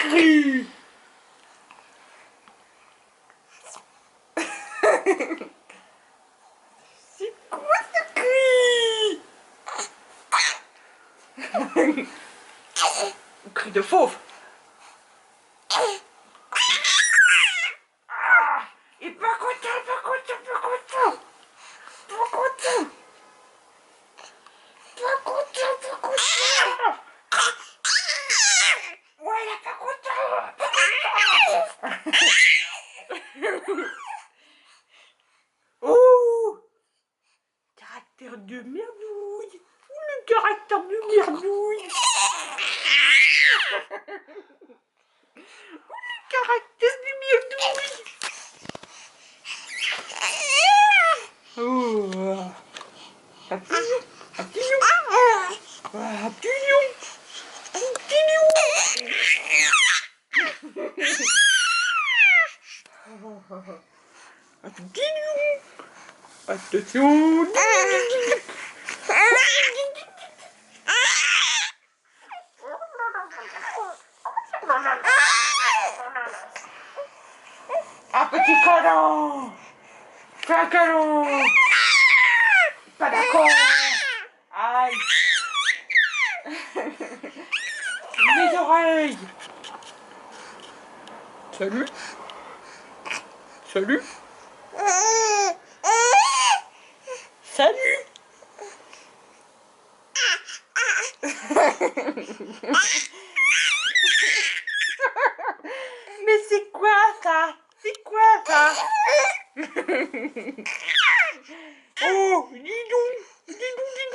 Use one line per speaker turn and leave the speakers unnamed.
cri? C'est quoi ce cri? Cri de fauve. Ah, il est pas content, pas content, pas content. Pas content. Pas content, pas content. Ouais, il est pas content. Pas content. Oh, caractère de merdouille. Oh, le caractère de merdouille. Oh, le caractère de merdouille. Oh, un petit lion. Un petit lion. Un petit lion. Un petit lion. Un petit lion. Attention. Un petit câlin. Fais un câlin. Pas d'accord. Aïe. Mes oreilles. Salut. Salut. Salut. Mais c'est quoi ça? C'est quoi ça? Oh, dis donc, dis donc, dis